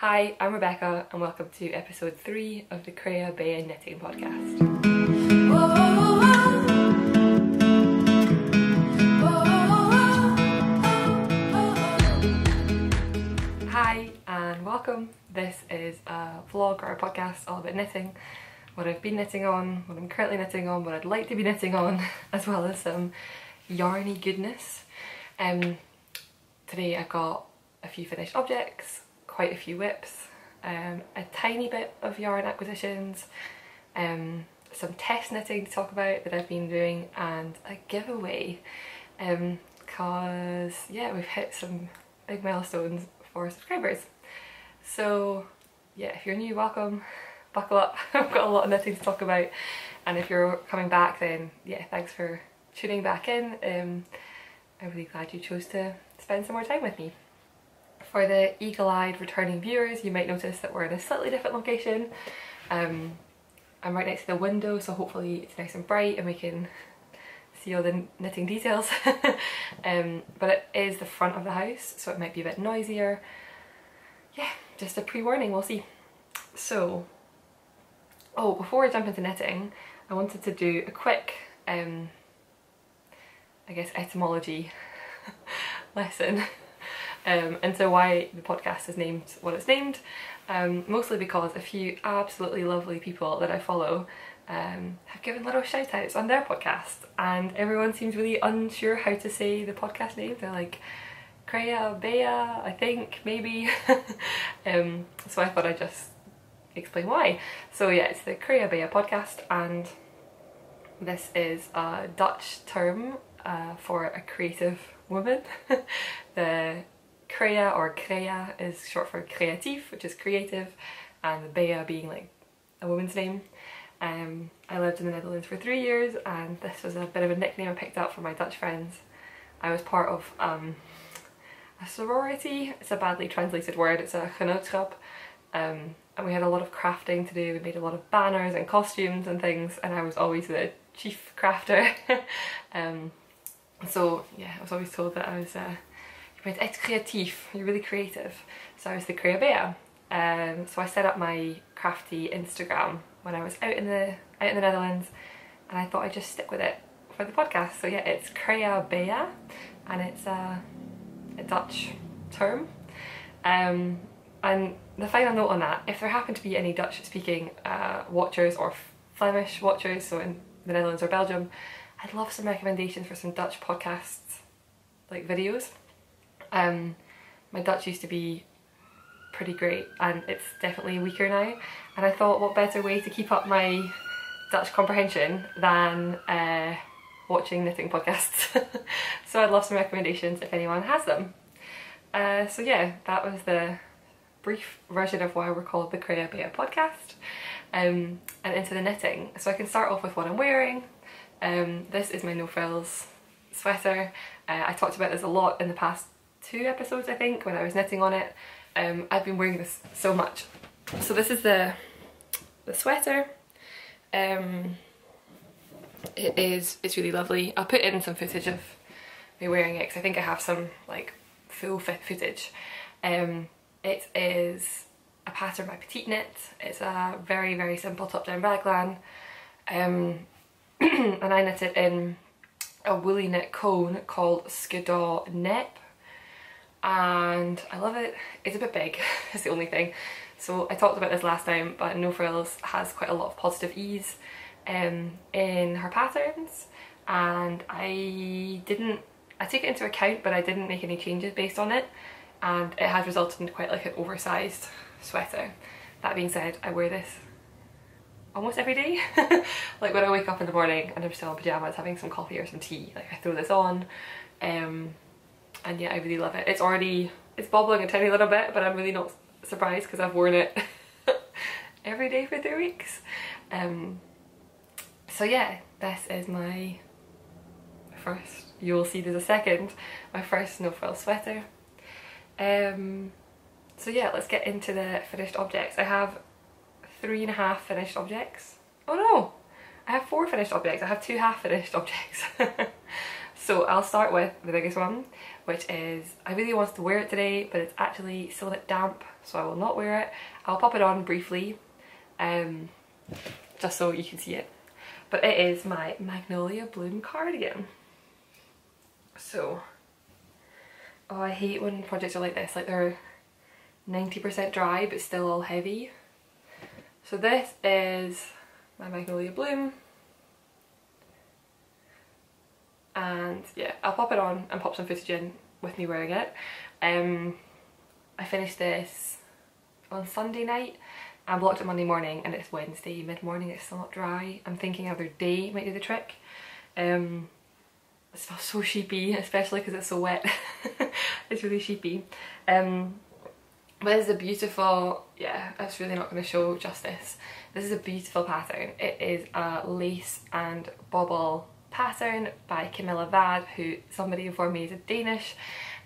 Hi, I'm Rebecca and welcome to episode 3 of the Creabea Knitting podcast. Hi and welcome. This is a vlog or a podcast all about knitting, what I've been knitting on, what I'm currently knitting on, what I'd like to be knitting on, as well as some yarny goodness. Today I've got a few finished objects, quite a few whips, a tiny bit of yarn acquisitions, some test knitting to talk about that I've been doing, and a giveaway because yeah, we've hit some big milestones for subscribers. So yeah, if you're new, welcome, buckle up. I've got a lot of knitting to talk about, and if you're coming back, then yeah, thanks for tuning back in. I'm really glad you chose to spend some more time with me. For the eagle-eyed returning viewers, you might notice that we're in a slightly different location. I'm right next to the window, so hopefully it's nice and bright and we can see all the knitting details. But it is the front of the house, so it might be a bit noisier. Yeah, just a pre-warning, we'll see. So, before I jump into knitting, I wanted to do a quick, I guess, etymology lesson. Into why the podcast is named what it's named, mostly because a few absolutely lovely people that I follow have given little shout outs on their podcast, and everyone seems really unsure how to say the podcast name. They're like Creabea, I think, maybe. So I thought I'd just explain why. So yeah, it's the Creabea podcast, and this is a Dutch term for a creative woman. The Crea or Crea is short for creatief, which is creative, and the Bea being like a woman's name. I lived in the Netherlands for 3 years, and this was a bit of a nickname I picked up from my Dutch friends. I was part of a sorority. It's a badly translated word, it's a genootschap, and we had a lot of crafting to do. We made a lot of banners and costumes and things, and I was always the chief crafter. So yeah, I was always told that I was je bent echt creatief, you're really creative. So I was the Creabea. So I set up my crafty Instagram when I was out in the Netherlands, and I thought I'd just stick with it for the podcast. So yeah, it's Creabea, and it's a Dutch term. And the final note on that, if there happen to be any Dutch speaking watchers or Flemish watchers, so in the Netherlands or Belgium, I'd love some recommendations for some Dutch podcasts, like videos. My Dutch used to be pretty great, and it's definitely weaker now, and I thought what better way to keep up my Dutch comprehension than watching knitting podcasts. So I'd love some recommendations if anyone has them. So yeah, that was the brief version of why we're called the Creabea podcast, and into the knitting. So I can start off with what I'm wearing. This is my No Frills sweater. I talked about this a lot in the past 2 episodes, I think, when I was knitting on it. I've been wearing this so much. So this is the sweater. It's really lovely. I'll put in some footage of me wearing it because I think I have some like full fit footage. It is a pattern by Petite knit. It's a very, very simple top-down raglan. And I knit it in a woolly knit cone called Skiddaw Nep, and I love it. It's a bit big, is the only thing. So I talked about this last time, but No Frills has quite a lot of positive ease in her patterns, and I take it into account, but I didn't make any changes based on it, and it has resulted in quite like an oversized sweater. That being said, I wear this almost every day. Like when I wake up in the morning and I'm still in pyjamas having some coffee or some tea, like I throw this on, and yeah, I really love it. It's bobbling a tiny little bit, but I'm really not surprised because I've worn it every day for 3 weeks. So yeah, this is my first, you'll see there's a second, my first No Frills sweater. So yeah, let's get into the finished objects. I have 3.5 finished objects. Oh no! I have 4 finished objects. I have 2 half finished objects. So I'll start with the biggest one, which is, I really wanted to wear it today, but it's actually still a bit damp, so I will not wear it. I'll pop it on briefly, just so you can see it. But it is my Magnolia Bloom cardigan. So, oh, I hate when projects are like this, like they're 90% dry but still all heavy. So this is my Magnolia Bloom. And yeah, I'll pop it on and pop some footage in with me wearing it. I finished this on Sunday night and blocked it Monday morning, and it's Wednesday mid-morning, it's still not dry. I'm thinking either day might do the trick. It smells so sheepy, especially because it's so wet. It's really sheepy. But this is a beautiful, yeah, it's really not going to show justice. This is a beautiful pattern. It is a lace and bobble pattern by CAMILLA, who somebody informed me is a Danish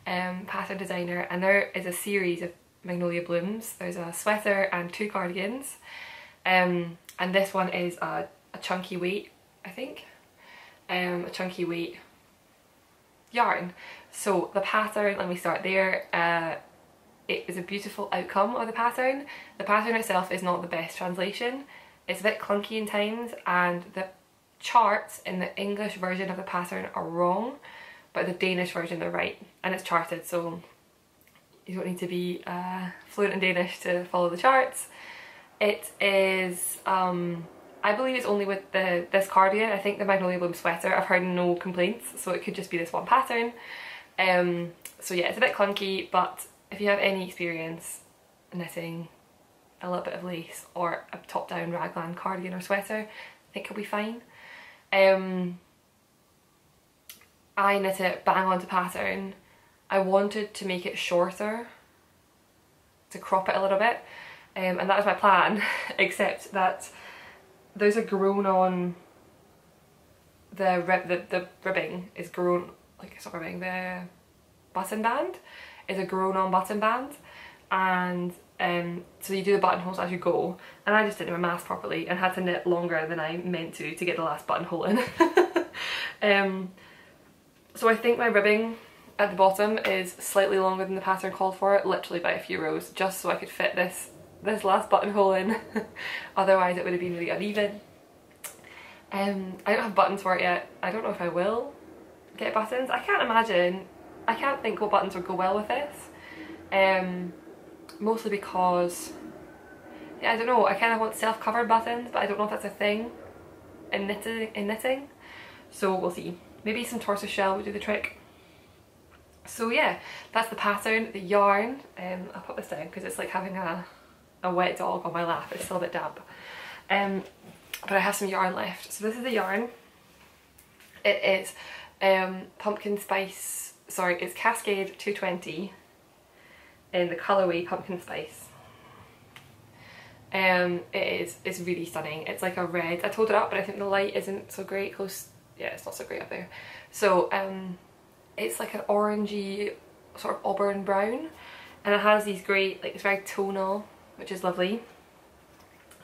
pattern designer, and there is a series of Magnolia blooms. There's a sweater and 2 cardigans, and this one is a chunky weight, I think, a chunky weight yarn. So the pattern, let me start there, it is a beautiful outcome of the pattern. The pattern itself is not the best translation. It's a bit clunky in times, and the charts in the English version of the pattern are wrong, but the Danish version they're right, and it's charted, so you don't need to be fluent in Danish to follow the charts. It is, I believe it's only with this cardigan. I think the Magnolia Bloom sweater, I've heard no complaints, so it could just be this one pattern. So yeah, it's a bit clunky, but if you have any experience knitting a little bit of lace or a top-down raglan cardigan or sweater, I think it'll be fine. I knit it bang onto pattern. I wanted to make it shorter, to crop it a little bit, and that was my plan, except that there's a grown on, the ribbing is grown, like it's not ribbing, the button band is a grown on button band, and so you do the buttonholes as you go, and I just didn't do my maths properly and had to knit longer than I meant to get the last buttonhole in. So I think my ribbing at the bottom is slightly longer than the pattern called for, literally by a few rows, just so I could fit this last buttonhole in. Otherwise it would have been really uneven. I don't have buttons for it yet. I don't know if I will get buttons. I can't think what buttons would go well with this. Mostly because, yeah, I don't know, I kind of want self-covered buttons, but I don't know if that's a thing in knitting. So we'll see. Maybe some tortoise shell would do the trick. So yeah, that's the pattern. The yarn, I'll put this down because it's like having a wet dog on my lap. It's still a bit damp. But I have some yarn left. So this is the yarn. It is pumpkin spice, sorry, it's Cascade 220 in the colourway pumpkin spice. It's really stunning. It's like a red. I told it up, but I think the light isn't so great close. Yeah, it's not so great up there. So it's like an orangey sort of auburn brown, and it has these great, like, it's very tonal, which is lovely.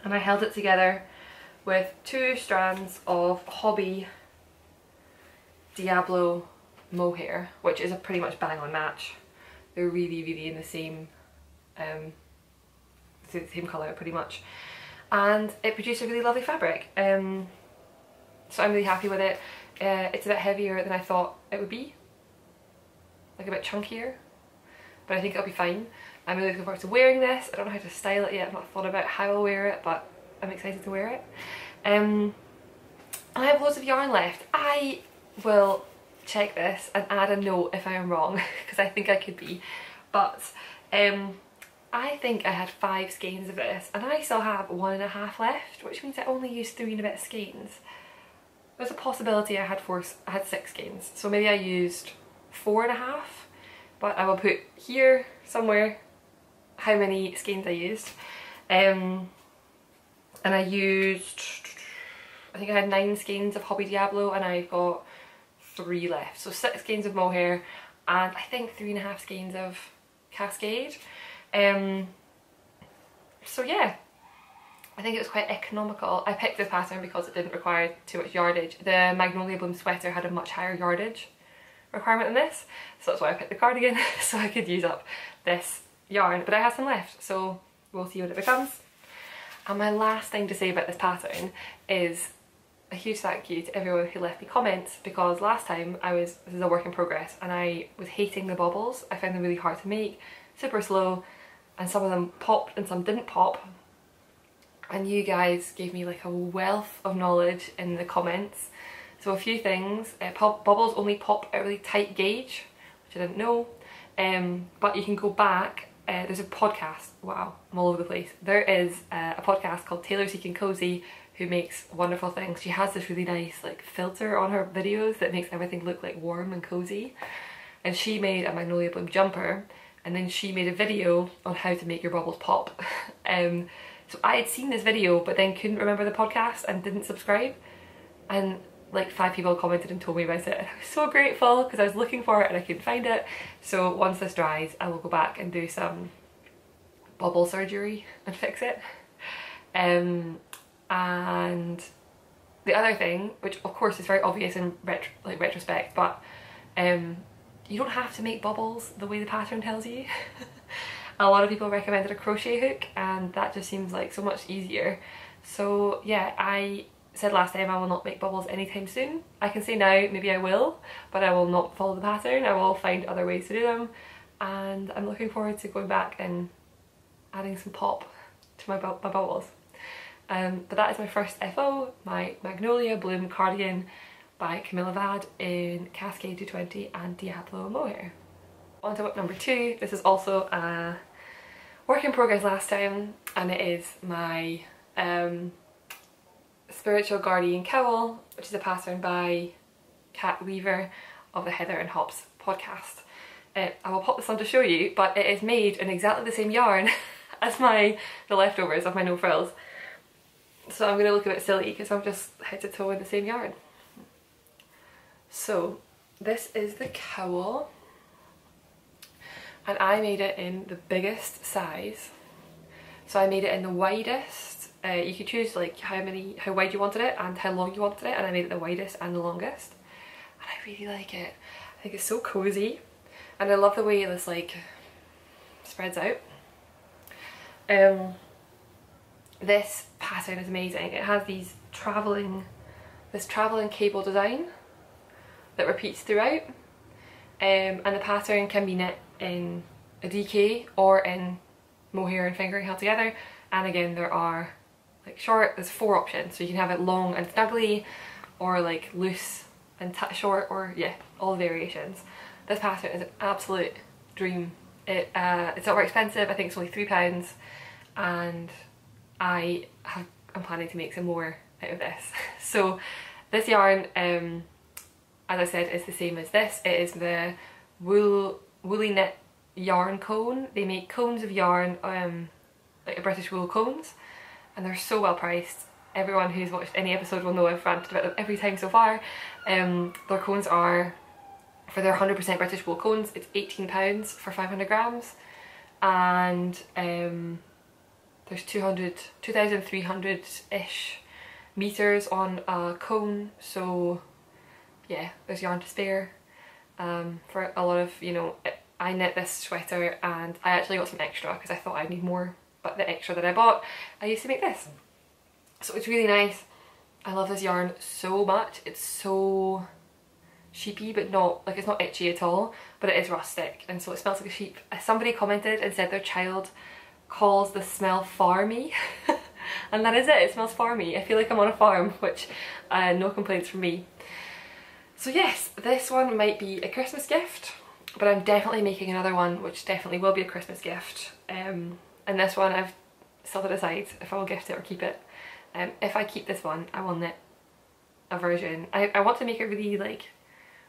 And I held it together with 2 strands of Hobby Diablo Mohair, which is a pretty much bang on match. They're really in the same colour pretty much, and it produced a really lovely fabric. So I'm really happy with it. It's a bit heavier than I thought it would be, like a bit chunkier, but I think it'll be fine. I'm really looking forward to wearing this. I don't know how to style it yet. I've not thought about how I'll wear it, but I'm excited to wear it. I have loads of yarn left. I will check this and add a note if I am wrong, because I think I could be, but I think I had 5 skeins of this and I still have 1.5 left, which means I only used 3 and a bit skeins. There's a possibility I had 6 skeins, so maybe I used 4.5, but I will put here somewhere how many skeins I used. And I used, I think I had 9 skeins of Hobby Diablo and I got 3 left, so 6 skeins of Mohair and I think 3.5 skeins of Cascade. So yeah, I think it was quite economical. I picked this pattern because it didn't require too much yardage. The Magnolia Bloom sweater had a much higher yardage requirement than this, so that's why I picked the cardigan, so I could use up this yarn, but I have some left, so we'll see what it becomes. And my last thing to say about this pattern is a huge thank you to everyone who left me comments, because last time this is a work in progress, and I was hating the bobbles. I found them really hard to make, super slow, and some of them popped and some didn't pop. And you guys gave me like a wealth of knowledge in the comments. So a few things, bobbles only pop at a really tight gauge, which I didn't know, but you can go back. There's a podcast, wow, I'm all over the place. There is a podcast called Tailor Seeking Cozy, who makes wonderful things. She has this really nice like filter on her videos that makes everything look like warm and cozy. And she made a Magnolia bloom jumper, and then she made a video on how to make your bobbles pop. So I had seen this video but then couldn't remember the podcast and didn't subscribe, and like 5 people commented and told me about it, and I was so grateful because I was looking for it and I couldn't find it. So once this dries I will go back and do some bobble surgery and fix it. And the other thing, which of course is very obvious in retrospect, but you don't have to make bobbles the way the pattern tells you. A lot of people recommended a crochet hook, and that just seems like so much easier. So yeah, I said last time I will not make bobbles anytime soon. I can say now maybe I will, but I will not follow the pattern. I will find other ways to do them, and I'm looking forward to going back and adding some pop to my bobbles. But that is my first FO, my Magnolia Bloom cardigan by CAMILLA in Cascade 220 and Diablo Mohair. On to whip number 2. This is also a work in progress last time, and it is my Spiritual Guardian Cowl, which is a pattern by KATT Weaver of the Heather and Hops podcast. I will pop this on to show you, but it is made in exactly the same yarn as the leftovers of my no frills. So I'm going to look a bit silly because I'm just head to toe in the same yarn. So this is the cowl, and I made it in the biggest size. So I made it in the widest. You could choose like how wide you wanted it and how long you wanted it, and I made it the widest and the longest. And I really like it. I think it's so cozy, and I love the way this like spreads out. This pattern is amazing. It has this travelling cable design that repeats throughout, and the pattern can be knit in a DK or in mohair and fingering held together. And again, there are like there's 4 options, so you can have it long and snuggly, or like loose and short, or yeah, all the variations. This pattern is an absolute dream. It's not very expensive. I think it's only £3, and I'm planning to make some more out of this. So this yarn, as I said, is the same as this. It is the Woolly Knit yarn cone. They make cones of yarn, like a British wool cones, and they're so well priced. Everyone who's watched any episode will know I've ranted about them every time so far. Their cones are, for their 100% British wool cones, it's £18 for 500 grams, and there's 2,300-ish meters on a cone, so yeah, there's yarn to spare for a lot of, you know. I knit this sweater and I actually got some extra because I thought I'd need more, but the extra that I bought I used to make this. So it's really nice. I love this yarn so much. It's so sheepy, but not like, it's not itchy at all, but it is rustic, and so it smells like a sheep. Somebody commented and said their child calls the smell farmy and that is it, it smells farmy. I feel like I'm on a farm, which no complaints from me. So yes, this one might be a Christmas gift, but I'm definitely making another one which definitely will be a Christmas gift, and this one I've still to decide if I will gift it or keep it. If I keep this one, I will knit a version. I want to make a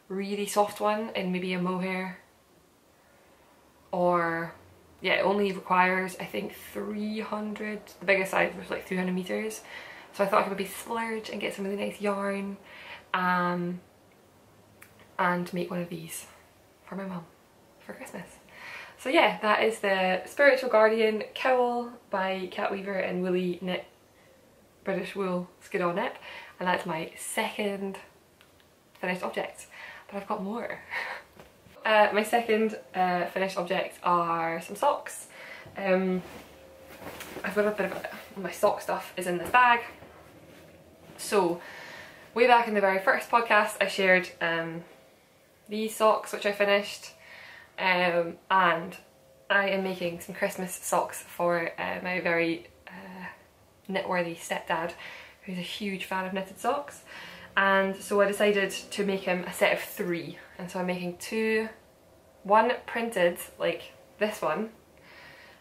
really soft one in maybe a mohair, or yeah, it only requires I think 300, the biggest size was like 300 meters, so I thought I could maybe splurge and get some really nice yarn and make one of these for my mum for Christmas. So yeah, that is the Spiritual Guardian Cowl by KATT Weaver and Woolly Knit British Wool Skid-On Knit, and that's my second finished object. but I've got more. My second finished object are some socks. I've got a bit of my sock stuff is in this bag. So way back in the very first podcast I shared these socks which I finished, and I am making some Christmas socks for my very knit-worthy stepdad, who's a huge fan of knitted socks. And so I decided to make him a set of 3, and so I'm making 2, one printed like this one,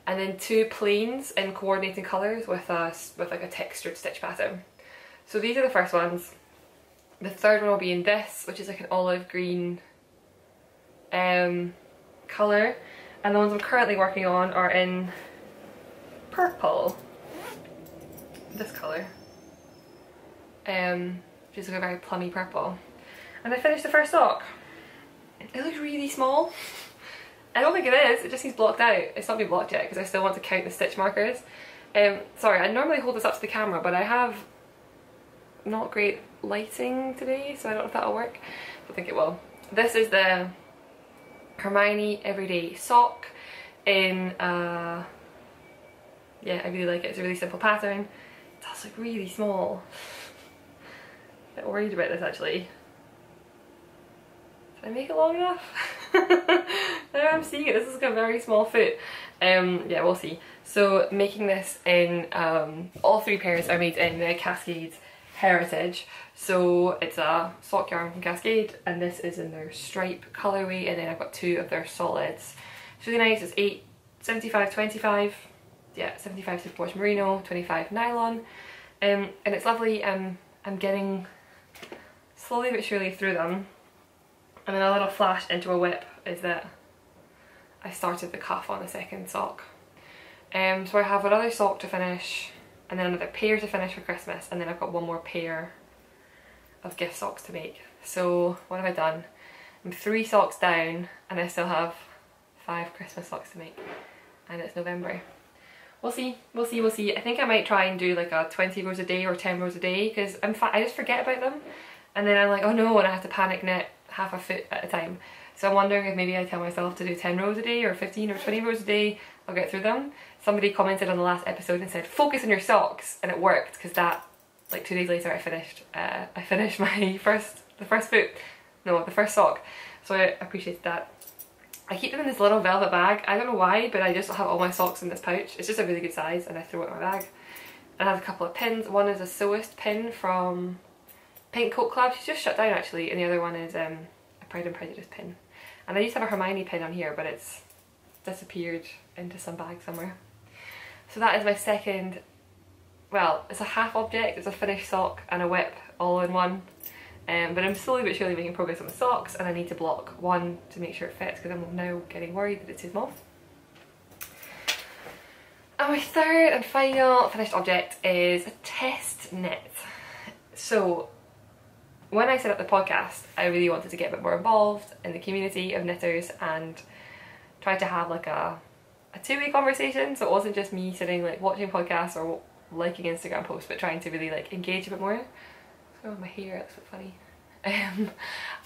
and then 2 plains in coordinating colours with like a textured stitch pattern. So these are the first ones. The third one will be in this, which is like an olive green colour, and the ones I'm currently working on are in purple, this colour, which is like a very plummy purple. And I finished the first sock. It looks really small. I don't think it is, it just seems blocked out. It's not been blocked yet because I still want to count the stitch markers. Sorry, I normally hold this up to the camera, but I have not great lighting today, so I don't know if that'll work. I don't think it will. This is the Hermione Everyday Sock in, yeah, I really like it. It's a really simple pattern. It does look really small. A bit worried about this actually. Did I make it long enough? Now I'm seeing it, this is like a very small foot. Yeah, we'll see. So making this in, all 3 pairs are made in the Cascade Heritage. So it's a sock yarn from Cascade, and this is in their stripe colourway, and then I've got 2 of their solids. It's really nice. It's 75-25. Yeah, 75 superwash merino, 25 nylon, and it's lovely. I'm getting slowly but surely through them. And then a little flash into a whip is that I started the cuff on the second sock. So I have another sock to finish, and then another pair to finish for Christmas, and then I've got one more pair of gift socks to make. So what have I done? I'm 3 socks down, and I still have 5 Christmas socks to make, and it's November. We'll see, we'll see, we'll see. I think I might try and do like a 20 rows a day or 10 rows a day, because I just forget about them, and then I'm like, oh no, and I have to panic knit half a foot at a time. So I'm wondering if maybe I tell myself to do 10 rows a day or 15 or 20 rows a day, I'll get through them. Somebody commented on the last episode and said focus on your socks, and it worked, because that, like 2 days later I finished my first sock. So I appreciated that. I keep them in this little velvet bag. I don't know why, but I just have all my socks in this pouch. It's just a really good size, and I throw it in my bag. And I have a couple of pins. One is a Sewist pin from Pink Coat Club. She's just shut down actually, and the other one is a Pride and Prejudice pin. And I used to have a Hermione pin on here, but it's disappeared into some bag somewhere. So that is my second, well, it's a half object. It's a finished sock and a whip all in one. But I'm slowly but surely making progress on the socks, and I need to block one to make sure it fits, because I'm now getting worried that it's too small. And my third and final finished object is a test knit. So when I set up the podcast, I really wanted to get a bit more involved in the community of knitters and try to have like a two-way conversation, so it wasn't just me sitting like watching podcasts or liking Instagram posts, but trying to really like engage a bit more. Oh, my hair, that's so funny.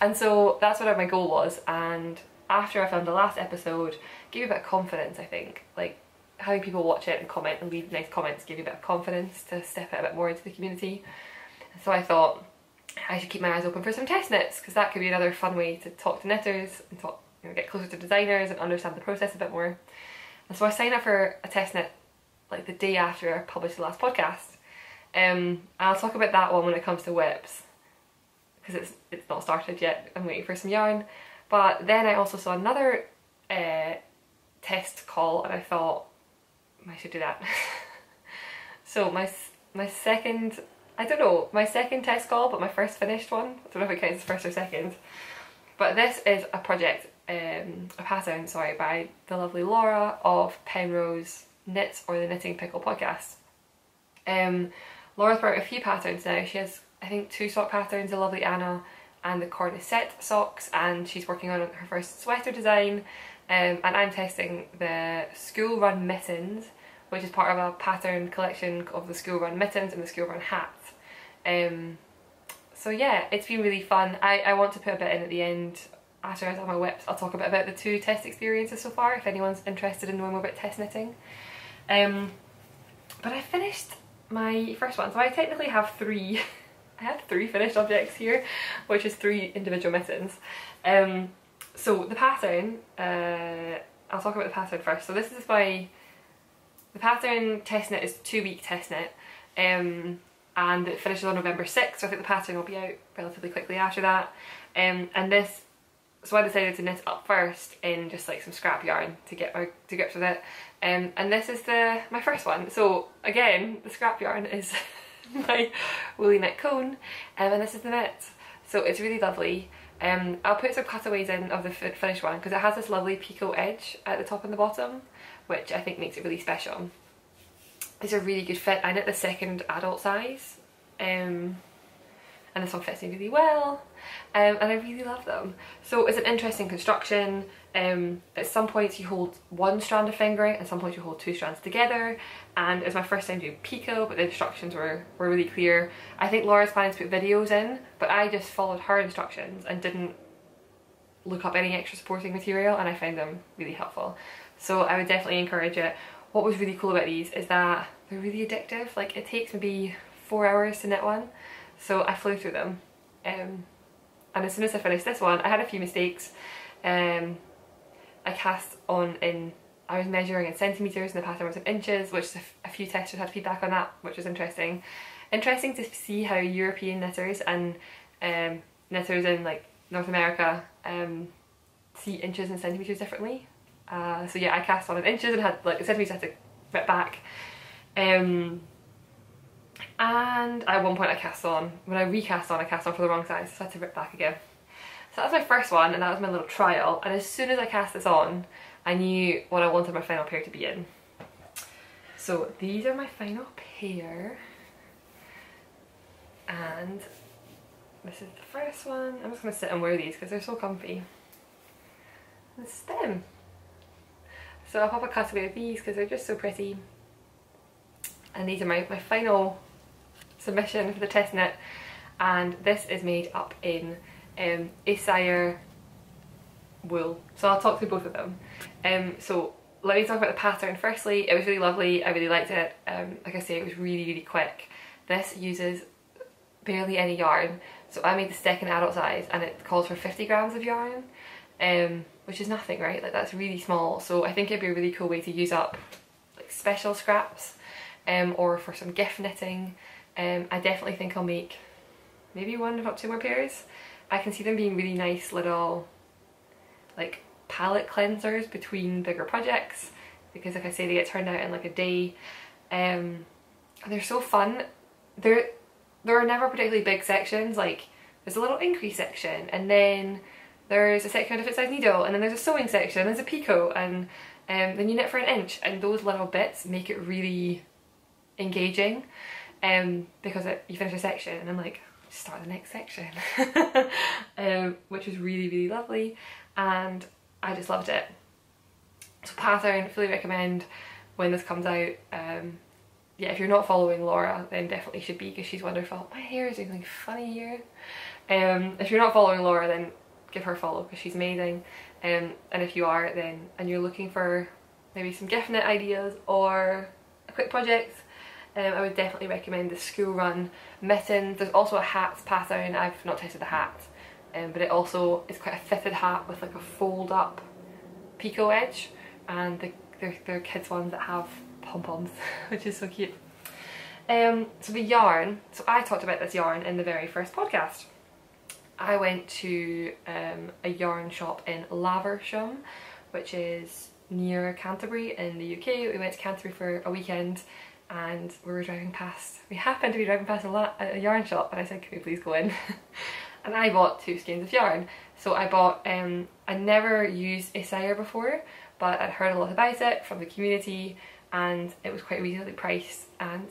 And so that's what my goal was, and after I filmed the last episode, gave me a bit of confidence, I think. Like having people watch it and comment and leave nice comments gave me a bit of confidence to step it a bit more into the community. And so I thought I should keep my eyes open for some test knits, because that could be another fun way to talk to knitters and talk, get closer to designers and understand the process a bit more. And so I signed up for a test knit like the day after I published the last podcast. I'll talk about that one when it comes to whips, because it's not started yet. I'm waiting for some yarn. But then I also saw another test call, and I thought I should do that. So my second, I don't know, my second test call, but my first finished one. I don't know if it counts as first or second. But this is a project, a pattern, sorry, by the lovely Laura of Penrose Knits, or the Knitting Pickle podcast. Laura's brought out a few patterns now. She has, I think, 2 sock patterns, the lovely Anna and the corset socks, and she's working on her first sweater design. And I'm testing the school run mittens, which is part of a pattern collection of the school run mittens and the school run hats. So yeah, it's been really fun. I want to put a bit in at the end. After I have my whips, I'll talk a bit about the 2 test experiences so far if anyone's interested in knowing more about test knitting. But I finished my first one, so I technically have 3. I have 3 finished objects here, which is 3 individual mittens. So the pattern, I'll talk about the pattern first. So this is the pattern test knit is 2-week test knit, and it finishes on November 6th, so I think the pattern will be out relatively quickly after that. So I decided to knit up first in just like some scrap yarn to get to grips with it, and this is my first one. So again, the scrap yarn is my woolly knit cone, and this is the knit. So it's really lovely. I'll put some cutaways in of the finished one because it has this lovely picot edge at the top and the bottom, which I think makes it really special. It's a really good fit. I knit the 2nd adult size, and this one fits me really well, and I really love them. So it's an interesting construction. At some points you hold 1 strand of fingering, and some points you hold 2 strands together, and it was my first time doing picot, but the instructions were really clear. I think Laura's planning to put videos in, but I just followed her instructions and didn't look up any extra supporting material, and I found them really helpful. So I would definitely encourage it. What was really cool about these is that they're really addictive. Like, it takes maybe 4 hours to knit one. So I flew through them, and as soon as I finished this one, I had a few mistakes. I cast on I was measuring in centimetres and the pattern was in inches, which a few testers had feedback on that, which was interesting. Interesting to see how European knitters and knitters in like North America see inches and centimetres differently. So yeah, I cast on in inches and had like the centimetres I had to rip back. And at one point when I recast on, I cast on for the wrong size, so I had to rip back again. So that was my first one, and that was my little trial, and as soon as I cast this on, I knew what I wanted my final pair to be in. So these are my final pair, and this is the first one. I'm just going to sit and wear these because they're so comfy. And this is them. So I'll pop a cutaway of these because they're just so pretty. And these are my final submission for the test knit, and this is made up in Isager wool. So I'll talk through both of them. So let me talk about the pattern firstly. It was really lovely, I really liked it. Like I say, it was really quick. This uses barely any yarn, so I made the 2nd adult size, and it calls for 50 grams of yarn, which is nothing, right? Like, that's really small. So I think it'd be a really cool way to use up like special scraps, or for some gift knitting. I definitely think I'll make maybe 1 if not 2 more pairs. I can see them being really nice little like palette cleansers between bigger projects, because like I say, they get turned out in like a day. They're so fun. There are never particularly big sections. Like, there's a little increase section, and then there's a section on a different size needle, and then there's a sewing section, there's a picot, and then you knit for 1 inch, and those little bits make it really engaging, because you finish a section and I'm like, start the next section. Which was really lovely, and I just loved it. So pattern, fully recommend when this comes out. Yeah, if you're not following Laura, then definitely should be, because she's wonderful. My hair is doing something funny here. If you're not following Laura, then give her a follow because she's amazing. And if you are, then, and you're looking for maybe some gift knit ideas or a quick project, I would definitely recommend the school run mittens. There's also a hats pattern. I've not tested the hat, but it also is quite a fitted hat with like a fold up picot edge, and they're kids ones that have pom-poms, which is so cute. So the yarn, so I talked about this yarn in the very first podcast. I went to a yarn shop in Laversham, which is near Canterbury in the UK. We went to Canterbury for a weekend, and we happened to be driving past a yarn shop, and I said, can we please go in? And I bought 2 skeins of yarn. So I bought, I never used Isager before, but I'd heard a lot about it from the community, and it was quite reasonably priced and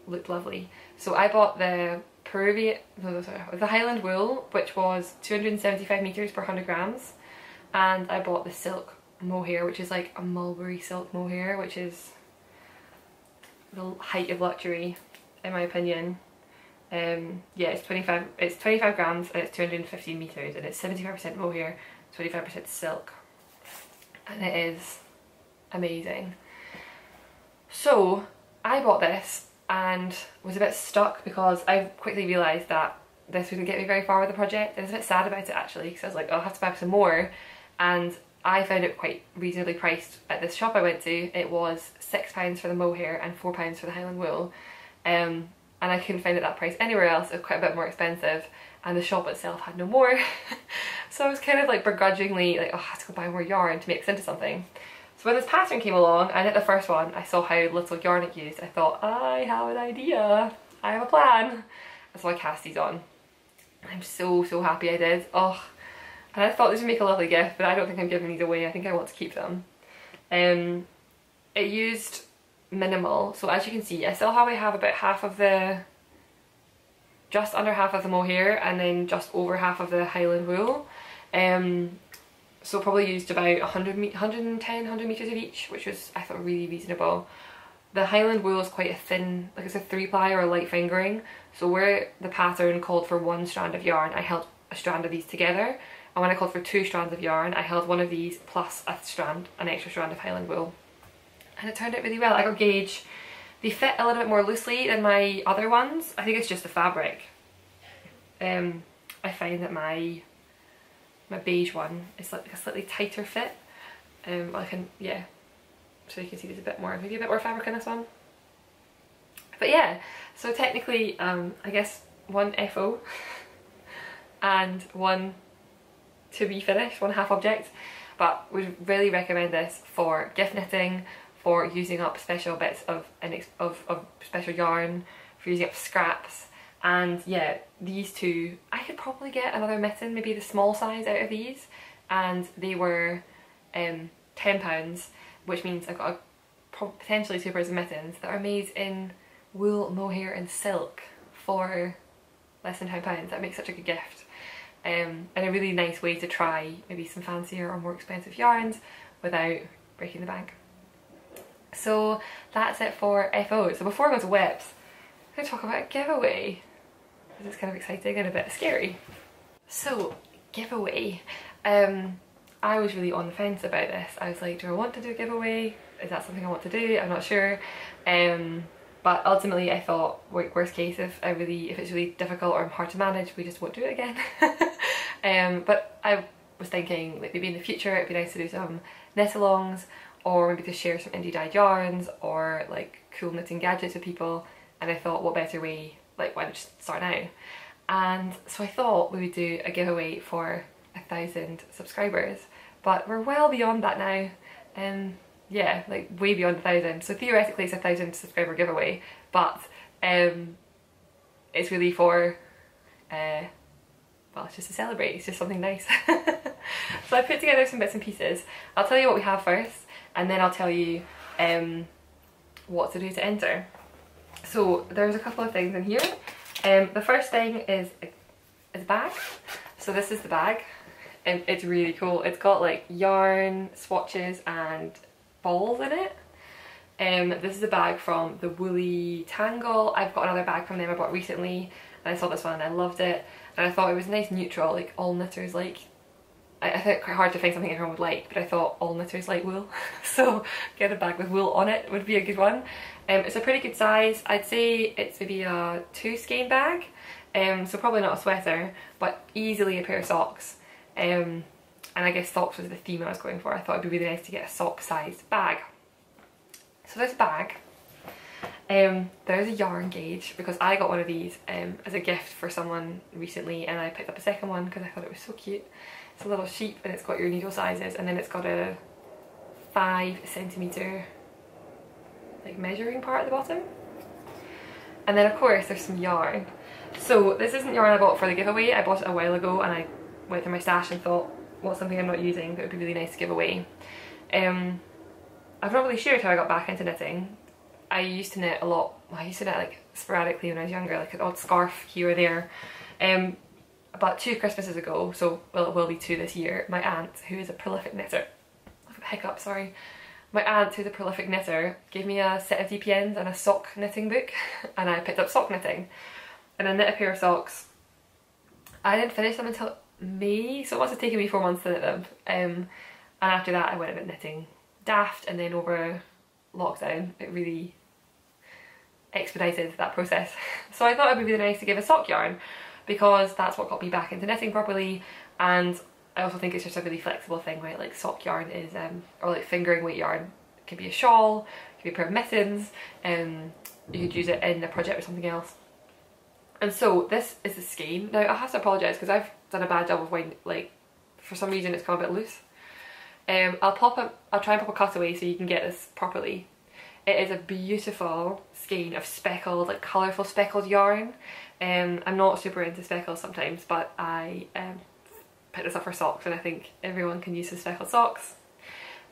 looked lovely. So I bought the the Highland wool, which was 275 meters per 100 grams, and I bought the silk mohair, which is like a mulberry silk mohair, which is the height of luxury in my opinion. Yeah, it's 25 grams and it's 215 meters, and it's 75% mohair, 25% silk, and it is amazing. So I bought this and was a bit stuck because I quickly realised that this wouldn't get me very far with the project, and I was a bit sad about it actually, because I was like, oh, I'll have to buy some more, and I found it quite reasonably priced at this shop I went to. It was £6 for the mohair and £4 for the Highland wool, and I couldn't find it that price anywhere else. It was quite a bit more expensive, and the shop itself had no more. So I was kind of like begrudgingly like, oh, I have to go buy more yarn to make this into something. So when this pattern came along, I did the first one, I saw how little yarn it used. I thought, I have an idea, I have a plan. And so I cast these on. I'm so happy I did. Oh, and I thought this would make a lovely gift, but I don't think I'm giving these away. I think I want to keep them. It used minimal, so as you can see I still probably have about half of the, just under half of the mohair, and then just over half of the Highland wool. So probably used about 100 meters of each, which was, I thought, really reasonable. The Highland wool is quite a thin, like it's a 3-ply or a light fingering, so where the pattern called for 1 strand of yarn, I held a strand of these together, and when I called for 2 strands of yarn, I held one of these plus an extra strand of Highland wool. And it turned out really well. I got gauge. They fit a little bit more loosely than my other ones. I think it's just the fabric. I find that my beige one is like a slightly tighter fit. Yeah. So you can see there's maybe a bit more fabric in this one. But yeah, so technically, I guess 1 FO and 1 to be finished, 1 half object. But would really recommend this for gift knitting, for using up special bits of special yarn, for using up scraps. And yeah, these two, I could probably get another mitten, maybe the small size out of these, and they were £10, which means I've got potentially 2 pairs of mittens that are made in wool, mohair and silk for less than £10. That makes such a good gift, and a really nice way to try maybe some fancier or more expensive yarns without breaking the bank. So that's it for FO. So before I go to WIPs, I'm going to talk about a giveaway. This is kind of exciting and a bit scary. So, giveaway. I was really on the fence about this. I was like, do I want to do a giveaway? Is that something I want to do? I'm not sure. But ultimately I thought, worst case, if it's really difficult or hard to manage, we just won't do it again. But I was thinking, like, maybe in the future it'd be nice to do some knit-alongs, or maybe to share some indie dyed yarns, or like cool knitting gadgets with people. And I thought, what better way, like, why not just start now? And so I thought we would do a giveaway for 1,000 subscribers, but we're well beyond that now. Yeah, like way beyond 1,000. So theoretically it's a 1,000 subscriber giveaway, but it's really for well, it's just to celebrate. It's just something nice. So I put together some bits and pieces. I'll tell you what we have first, and then I'll tell you what to do to enter. So there's a couple of things in here. The first thing is a bag. So this is the bag, and it's really cool. It's got like yarn, swatches and balls in it. This is a bag from the Woolly Tangle. I've got another bag from them I bought recently, and I saw this one and I loved it, and I thought it was nice neutral, like all knitters like. I think it's quite hard to find something everyone would like, but I thought all knitters like wool, so get a bag with wool on it would be a good one. It's a pretty good size. I'd say it's maybe a 2 skein bag, so probably not a sweater, but easily a pair of socks. And I guess socks was the theme I was going for. I thought it'd be really nice to get a sock sized bag. So this bag, there's a yarn gauge, because I got one of these as a gift for someone recently, and I picked up a second one because I thought it was so cute. It's a little sheep, and it's got your needle sizes, and then it's got a 5 centimetre like measuring part at the bottom. And then of course there's some yarn. So this isn't yarn I bought for the giveaway. I bought it a while ago, and I went through my stash and thought, what's something I'm not using that would be really nice to give away. I'm not really sure how I got back into knitting. I used to knit a lot. Well, I used to knit like sporadically when I was younger, like an odd scarf here or there. About 2 Christmases ago, so well, it will be 2 this year, my aunt, who is a prolific knitter, hiccup, sorry. My aunt, who's a prolific knitter, gave me a set of DPNs and a sock knitting book, and I picked up sock knitting. and I knit a pair of socks. I didn't finish them until May, so it must have taken me 4 months to knit them. And after that I went a bit knitting daft, and then over lockdown it really expedited that process. So I thought it would be really nice to give a sock yarn, because that's what got me back into knitting properly, and I also think it's just a really flexible thing, right? Like sock yarn is, or like fingering weight yarn, it can be a shawl, it can be a pair of mittens, you could use it in a project or something else. And so this is the skein. Now I have to apologise because I've done a bad job of winding, like for some reason it's come a bit loose. I'll try and pop a cutaway so you can get this properly. It is a beautiful skein of speckled, like colourful speckled yarn. I'm not super into speckles sometimes, but I picked this up for socks, and I think everyone can use the speckled socks.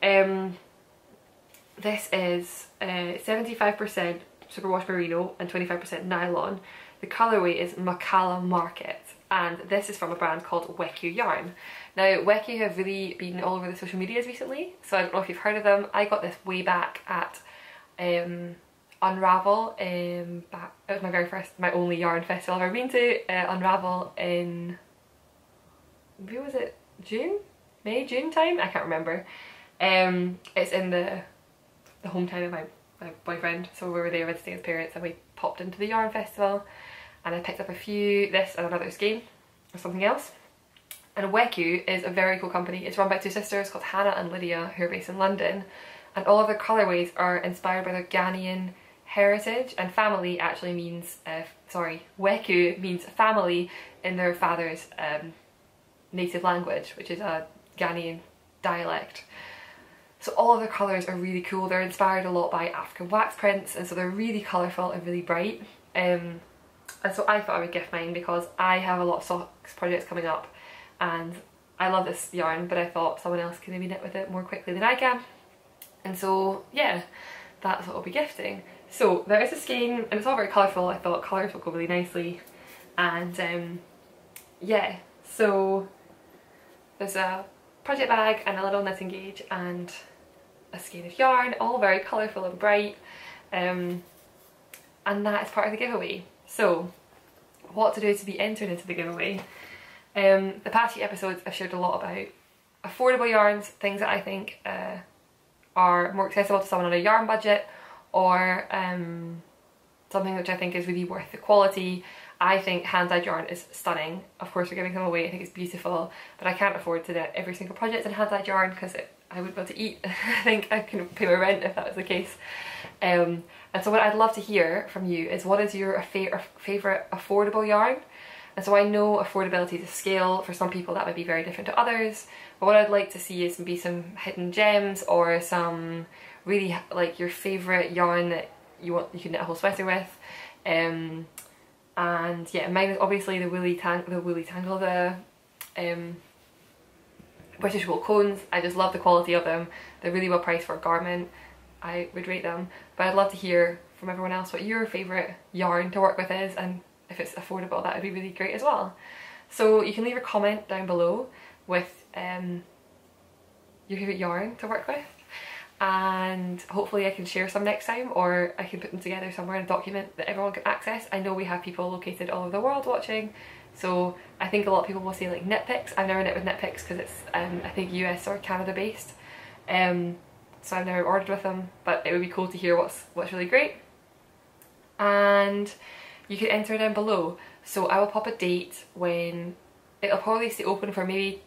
This is 75% superwash merino and 25% nylon. The colourway is Macala Market, and this is from a brand called Weku Yarn. Now Weku have really been all over the social medias recently, so I don't know if you've heard of them. I got this way back at Unravel, it was my only yarn festival I've ever been to, Unravel in, maybe was it June? May, June time? I can't remember. It's in the hometown of my boyfriend, so we were there visiting his parents, and we popped into the yarn festival, and I picked up a few, this and another skein or something else. And Weku is a very cool company. It's run by two sisters called Hannah and Lydia, who are based in London, and all of their colourways are inspired by their Ghanaian heritage, and family actually means, Weku means family in their father's native language, which is a Ghanaian dialect. So all of their colours are really cool. They're inspired a lot by African wax prints, and so they're really colourful and really bright. And so I thought I would gift mine because I have a lot of socks projects coming up, and I love this yarn, but I thought someone else can maybe knit with it more quickly than I can. And so yeah, that's what I'll be gifting. So there is a skein, and it's all very colourful. I thought colours will go really nicely. And yeah, so there's a project bag and a little knitting gauge and a skein of yarn, all very colourful and bright, and that is part of the giveaway. So what to do to be entered into the giveaway. The past few episodes I've shared a lot about affordable yarns, things that I think are more accessible to someone on a yarn budget, or something which I think is really worth the quality. I think hand-dyed yarn is stunning. Of course we're giving them away, I think it's beautiful, but I can't afford to knit every single project in hand-dyed yarn because I wouldn't be able to eat. I think I couldn't pay my rent if that was the case. And so what I'd love to hear from you is, what is your favourite affordable yarn? And so I know affordability is a scale. For some people that might be very different to others, but what I'd like to see is maybe some hidden gems, or some really like your favourite yarn that you can knit a whole sweater with. And yeah, mine is obviously the Woolly Tangle, the British Wool cones. I just love the quality of them. They're really well priced for a garment. I would rate them. But I'd love to hear from everyone else what your favourite yarn to work with is, and if it's affordable, that would be really great as well. So you can leave a comment down below with your favourite yarn to work with, and hopefully I can share some next time, or I can put them together somewhere in a document that everyone can access. I know we have people located all over the world watching, so I think a lot of people will say like knit picks. I've never knit with knit picks because it's I think US or Canada based, so I've never ordered with them, but it would be cool to hear what's really great. And you can enter down below. So I will pop a date when it'll probably stay open for maybe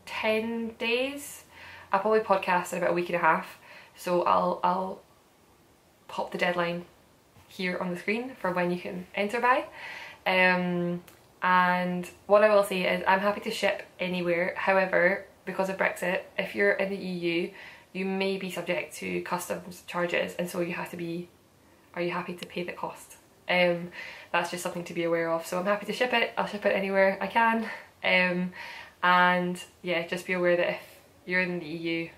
10 days. I'll probably podcast in about a week and a half. So I'll pop the deadline here on the screen for when you can enter by. And what I will say is I'm happy to ship anywhere. However, because of Brexit, if you're in the EU, you may be subject to customs charges, and so you have to be, are you happy to pay the cost? That's just something to be aware of. So I'm happy to ship it. I'll ship it anywhere I can. And yeah, just be aware that if you're in the EU,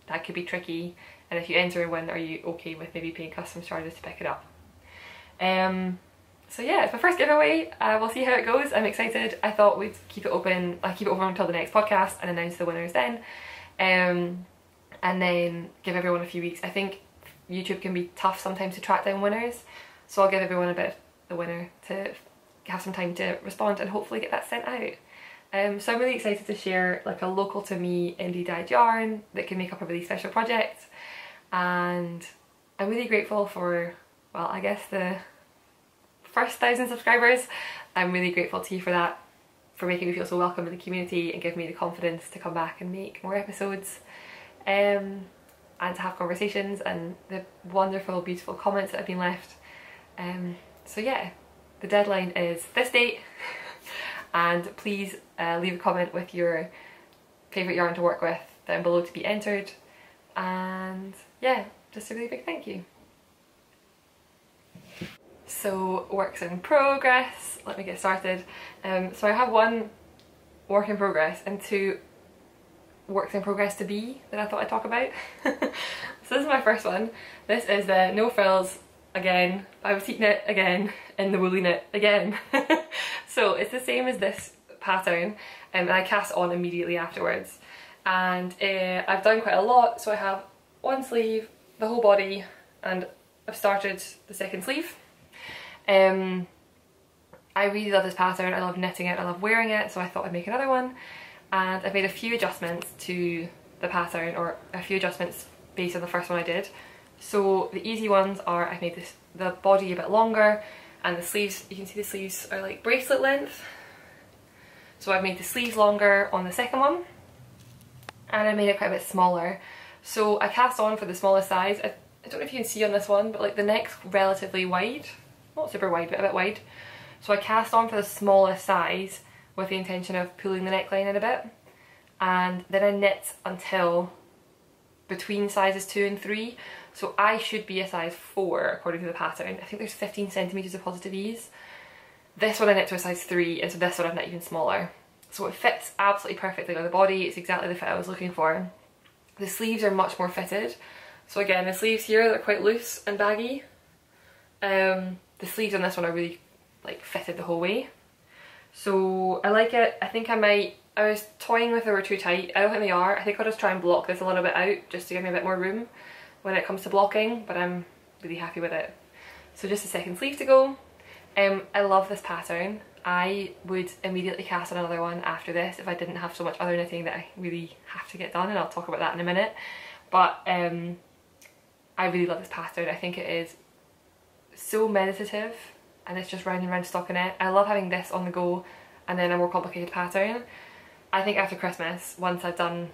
that could be tricky. And if you enter and win, are you okay with maybe paying customs charges to pick it up? So yeah, it's my first giveaway. We'll see how it goes. I'm excited. I thought we'd keep it open. I'll keep it open until the next podcast and announce the winners then. And then give everyone a few weeks. I think YouTube can be tough sometimes to track down winners, so I'll give everyone a bit of the winner to have some time to respond and hopefully get that sent out. So I'm really excited to share like a local to me indie dyed yarn that can make up a really special project, and I'm really grateful for, well, I guess the first 1,000 subscribers. I'm really grateful to you for that, for making me feel so welcome in the community and giving me the confidence to come back and make more episodes and to have conversations, and the wonderful beautiful comments that have been left. So yeah, the deadline is this date and please leave a comment with your favourite yarn to work with down below to be entered, and yeah, just a really big thank you. So works in progress, let me get started. So I have one work in progress and two works in progress to be that I thought I'd talk about. So this is my first one. This is the no frills again, by Petite knit again, in the woolly knit again. So it's the same as this pattern, and I cast on immediately afterwards. And I've done quite a lot, so I have one sleeve, the whole body, and I've started the second sleeve. I really love this pattern, I love knitting it, I love wearing it, so I thought I'd make another one. And I've made a few adjustments to the pattern, or a few adjustments based on the first one I did. So the easy ones are I've made the body a bit longer, and the sleeves, you can see the sleeves are like bracelet length. So I've made the sleeves longer on the second one, and I made it quite a bit smaller. So I cast on for the smallest size. I don't know if you can see on this one, but like the neck's relatively wide. Not super wide, but a bit wide. So I cast on for the smallest size with the intention of pulling the neckline in a bit, and then I knit until between sizes 2 and 3. So I should be a size 4 according to the pattern. I think there's 15 centimetres of positive ease. This one I knit to a size 3, and so this one I've knit even smaller. So it fits absolutely perfectly on the body, it's exactly the fit I was looking for. The sleeves are much more fitted. So again, the sleeves here, they're quite loose and baggy. The sleeves on this one are really like fitted the whole way. So I like it. I think I was toying with they were too tight. I don't think they are. I think I'll just try and block this a little bit out just to give me a bit more room when it comes to blocking, but I'm really happy with it. So just a second sleeve to go. I love this pattern. I would immediately cast on another one after this if I didn't have so much other knitting that I really have to get done, and I'll talk about that in a minute. But I really love this pattern. I think it is so meditative, and it's just round and round stockinette. I love having this on the go and then a more complicated pattern. I think after Christmas, once I've done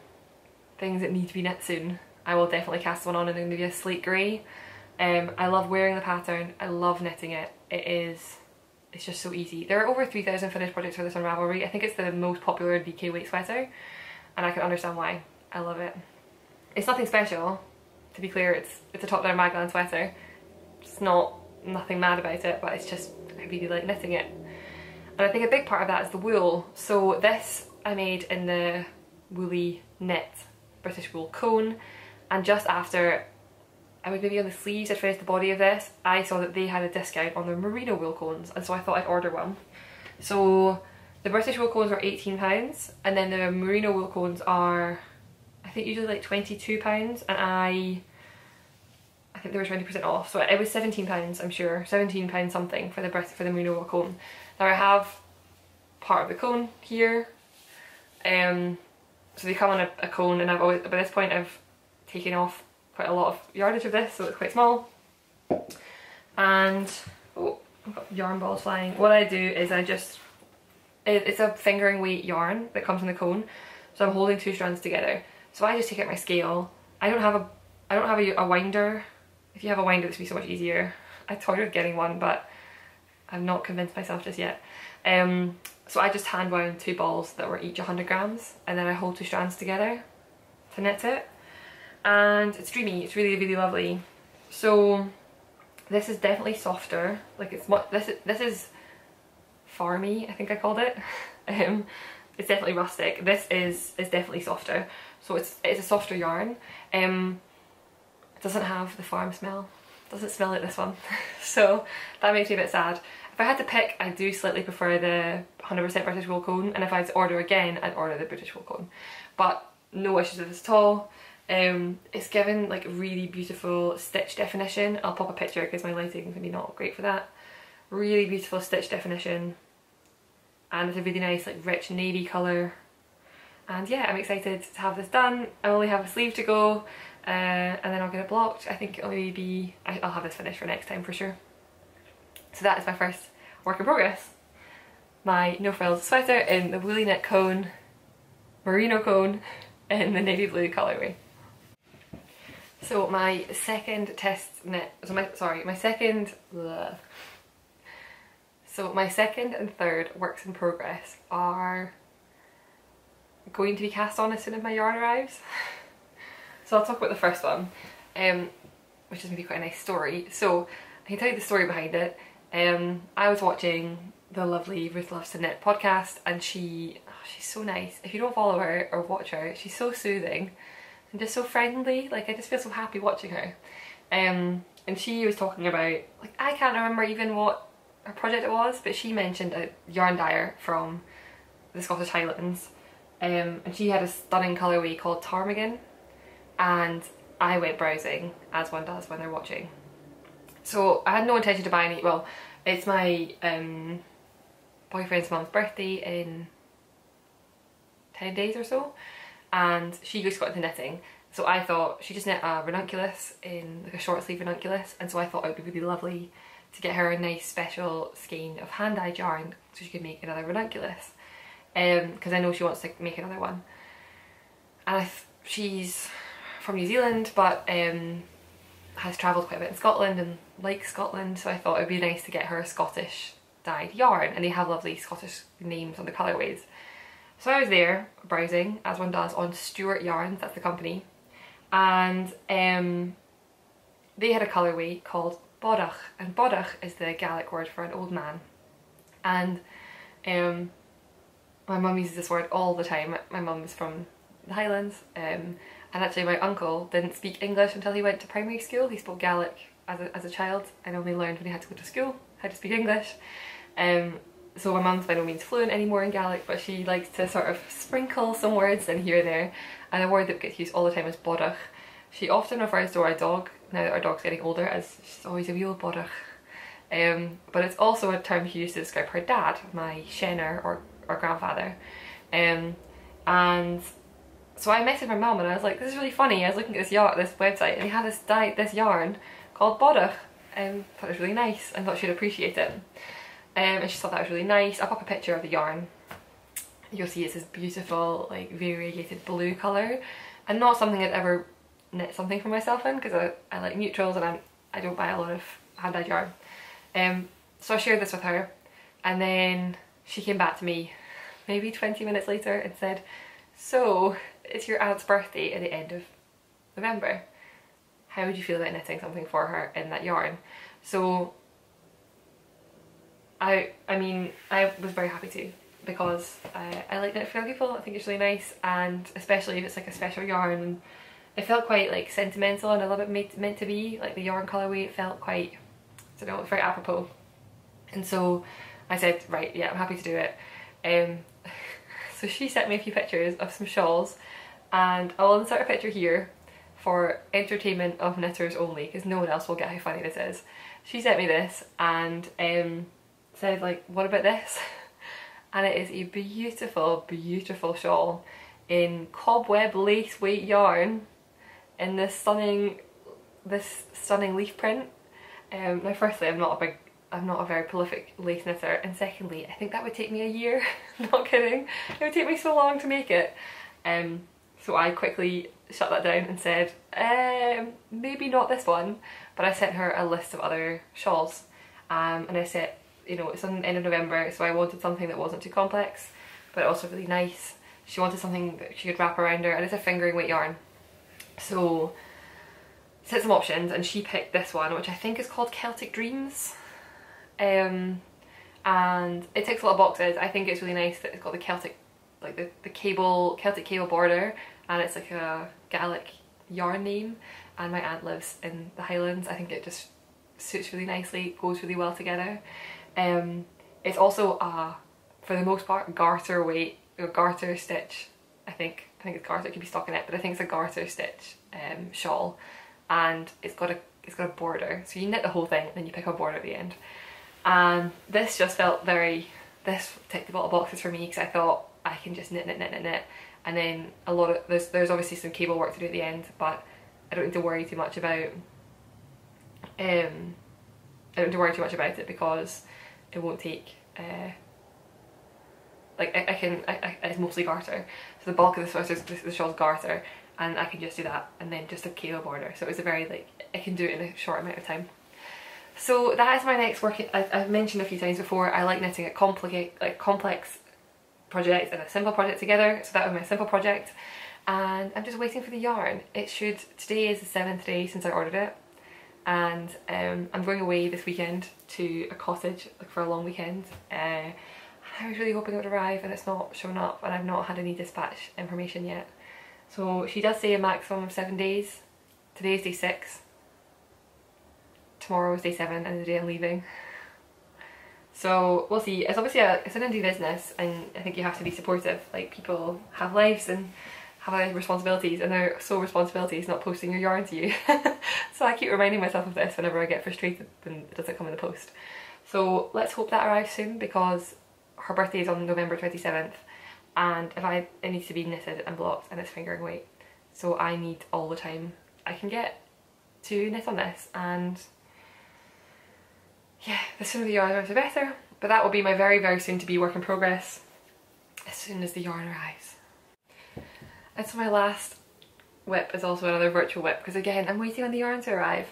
things that need to be knit soon, I will definitely cast one on in maybe a slate grey. I love wearing the pattern, I love knitting it. It's just so easy. There are over 3,000 finished projects for this on Ravelry. I think it's the most popular DK weight sweater, and I can understand why. I love it. It's nothing special, to be clear. It's a top-down raglan sweater. It's nothing mad about it, but it's just, I really like knitting it. And I think a big part of that is the wool. So this I made in the woolly knit British wool cone, and just after I was maybe on the sleeves, I'd finished the body of this, I saw that they had a discount on their merino wool cones, and so I thought I'd order one. So the British wool cones were £18, and then the merino wool cones are, I think, usually like £22, and I think they were 20% off, so it was £17, I'm sure, £17 something for the merino wool cone. Now I have part of the cone here, so they come on a cone, and by this point I've taken off quite a lot of yardage of this, so it's quite small. And oh, I've got yarn balls flying. What I do is it's a fingering weight yarn that comes in the cone, so I'm holding 2 strands together. So I just take out my scale. I don't have a winder. If you have a winder, this would be so much easier. I toyed with getting one, but I've not convinced myself just yet. So I just hand wound 2 balls that were each 100 grams, and then I hold 2 strands together to knit it. And it's dreamy, it's really, really lovely. So this is definitely softer, like this is farmy, I think I called it. It's definitely rustic. This is definitely softer, so it's a softer yarn. It doesn't have the farm smell, doesn't smell like this one. So that makes me a bit sad. If I had to pick, I do slightly prefer the 100% British wool cone, and if I had to order again, I'd order the British wool cone. But no issues with this at all. It's given like really beautiful stitch definition. I'll pop a picture because my lighting is maybe not great for that. really beautiful stitch definition, and it's a really nice like rich navy colour. And yeah, I'm excited to have this done. I only have a sleeve to go, and then I'll get it blocked. I think it'll maybe be, I'll have this finished for next time for sure. So that is my first work in progress. My no frills sweater in the woolly knit cone, merino cone, in the navy blue colourway. So my second test knit, so my second and third works in progress are going to be cast on as soon as my yarn arrives. So I'll talk about the first one, which is maybe quite a nice story. So I can tell you the story behind it. I was watching the lovely Ruth Loves to Knit podcast, and she's so nice. If you don't follow her or watch her, she's so soothing and just so friendly. Like, I just feel so happy watching her. And she was talking about, like, I can't remember even what her project it was, but she mentioned a yarn dyer from the Scottish Highlands, and she had a stunning colourway called ptarmigan, and I went browsing, as one does when they're watching. So I had no intention to buy any. Well, it's my boyfriend's mum's birthday in 10 days or so, and she just got into knitting, so I thought she just knit a ranunculus, in like a short sleeve ranunculus, and so I thought it would be really lovely to get her a nice special skein of hand-dyed yarn so she could make another ranunculus, because I know she wants to make another one. And she's from New Zealand, but has travelled quite a bit in Scotland and likes Scotland, so I thought it would be nice to get her a Scottish dyed yarn, and they have lovely Scottish names on the colourways. So I was there browsing, as one does, on Stuart Yarns, that's the company, and they had a colourway called bodach, and bodach is the Gaelic word for an old man. And my mum uses this word all the time. My mum is from the Highlands, and actually my uncle didn't speak English until he went to primary school. He spoke Gaelic as a child, and only learned when he had to go to school how to speak English. So my mum's by no means fluent anymore in Gaelic, but she likes to sort of sprinkle some words in here and there, and a word that gets used all the time is bodach. She often refers to our dog, now that our dog's getting older, as she's always a wee old bodach. But it's also a term she used to describe her dad, my shenner or grandfather. And so I messaged my mum and I was like, this is really funny. I was looking at this website, and he had this yarn called bodach, and thought it was really nice and thought she'd appreciate it. And she thought that was really nice. I'll pop a picture of the yarn. You'll see it's this beautiful, like, variegated blue colour, and not something I'd ever knit something for myself in, because I like neutrals and I don't buy a lot of hand-dyed yarn. So I shared this with her, and then she came back to me maybe 20 minutes later and said, so it's your aunt's birthday at the end of November. How would you feel about knitting something for her in that yarn? So I mean, I was very happy to, because I like knit for other people. I think it's really nice, and especially if it's like a special yarn. And it felt quite like sentimental and a little bit meant to be, like the yarn colourway. It felt quite, I don't know, very apropos. And so I said, right, yeah, I'm happy to do it. So she sent me a few pictures of some shawls, and I'll insert a picture here for entertainment of knitters only, because no one else will get how funny this is. She sent me this and said, like, what about this? And it is a beautiful, beautiful shawl in cobweb lace weight yarn in this stunning leaf print. Now, firstly, I'm not a very prolific lace knitter, and secondly, I think that would take me a year. Not kidding, it would take me so long to make it. So I quickly shut that down and said, maybe not this one. But I sent her a list of other shawls, and I said, you know, it's on the end of November, so I wanted something that wasn't too complex, but also really nice. She wanted something that she could wrap around her, and it's a fingering weight yarn. So I set some options, and she picked this one, which I think is called Celtic Dreams. And it ticks a lot of boxes. I think it's really nice that it's got the Celtic, like the Celtic cable border, and it's like a Gaelic yarn name, and my aunt lives in the Highlands. I think it just suits really nicely, goes really well together. It's also for the most part garter weight, or garter stitch. I think it's garter, it could be stockinette, but I think it's a garter stitch shawl, and it's got a border, so you knit the whole thing and then you pick a border at the end. and this just felt very, this ticked a lot of boxes for me because I thought I can just knit, and then a lot of, there's obviously some cable work to do at the end, but I don't need to worry too much about I don't need to worry too much about it because it won't take like it's mostly garter, so the bulk of the sweater, the shawl's garter, and I can just do that and then just a cable border, so it was a very, like, I can do it in a short amount of time. So that is my next work. I've mentioned a few times before, I like knitting a complex project and a simple project together, so that was my simple project, and I'm just waiting for the yarn. It should, today is the 7th day since I ordered it, and I'm going away this weekend to a cottage, like, for a long weekend. I was really hoping it would arrive, and it's not shown up, and I've not had any dispatch information yet. So she does say a maximum of 7 days. Today's day 6. Tomorrow is day 7 and the day I'm leaving. So we'll see. It's obviously it's an indie business, and I think you have to be supportive. Like, people have lives and have responsibilities, and their sole responsibility is not posting your yarn to you. So I keep reminding myself of this whenever I get frustrated when it doesn't come in the post. So let's hope that arrives soon, because her birthday is on November 27th, and it needs to be knitted and blocked, and it's fingering weight. So I need all the time I can get to knit on this, and yeah, the sooner the yarn arrives the better. But that will be my very, very soon to be work in progress as soon as the yarn arrives. And so my last whip is also another virtual whip, because again, I'm waiting on the yarn to arrive.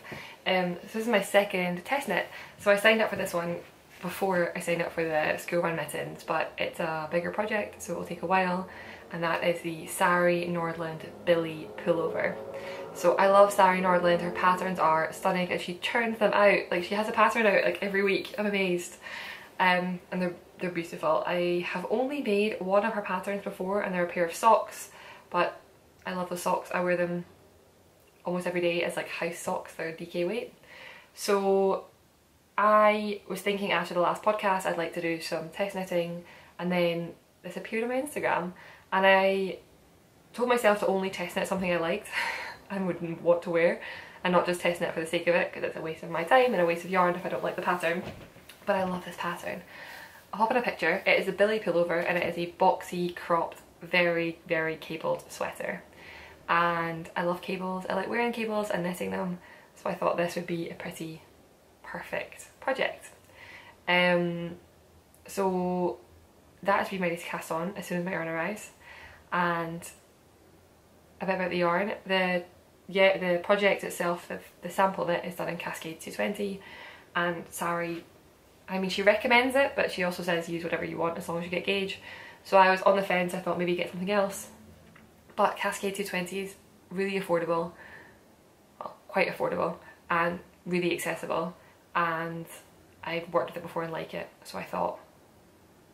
So this is my second test knit. So I signed up for this one before I signed up for the school run mittens, but it's a bigger project, so it will take a while, and that is the Sari Nordland Billie Pullover. So I love Sari Nordland, her patterns are stunning, and she churns them out. Like, she has a pattern out like every week. I'm amazed. And they're beautiful. I have only made one of her patterns before, and they're a pair of socks, but I love the socks. I wear them almost every day as like house socks. They're DK weight. So I was thinking after the last podcast I'd like to do some test knitting, and then this appeared on my Instagram, and I told myself to only test knit something I liked and wouldn't want to wear, and not just test knit for the sake of it, because it's a waste of my time and a waste of yarn if I don't like the pattern. But I love this pattern. I'll hop in a picture. It is a Billie pullover, and it is a boxy, cropped, very, very cabled sweater. And I love cables. I like wearing cables and knitting them, so I thought this would be a pretty perfect project. So that has been ready to cast on as soon as my yarn arrives. And a bit about the yarn. The project itself, the sample knit is done in Cascade 220, and Sari, I mean, she recommends it, but she also says use whatever you want as long as you get gauge. So I was on the fence. I thought maybe get something else, but Cascade 220 is really affordable, well, quite affordable, and really accessible, and I've worked with it before and like it, so I thought,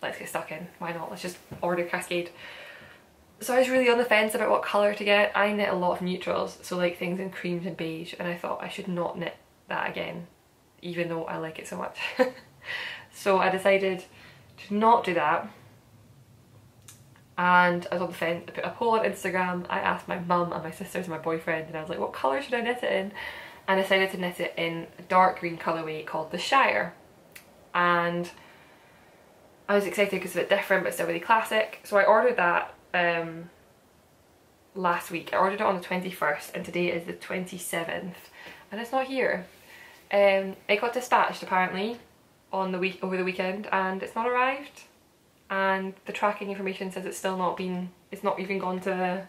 let's get stuck in. Why not? Let's just order Cascade. So I was really on the fence about what colour to get. I knit a lot of neutrals, so like things in creams and beige, and I thought I should not knit that again, even though I like it so much. So I decided to not do that, and I was on the fence. I put a poll on Instagram. I asked my mum and my sisters and my boyfriend, and I was like, what colour should I knit it in? And I decided to knit it in a dark green colourway called the Shire. And I was excited because it's a bit different but still really classic. So I ordered that last week. I ordered it on the 21st, and today is the 27th, and it's not here. It got dispatched apparently on the over the weekend, and it's not arrived, and the tracking information says it's still not been, it's not even gone to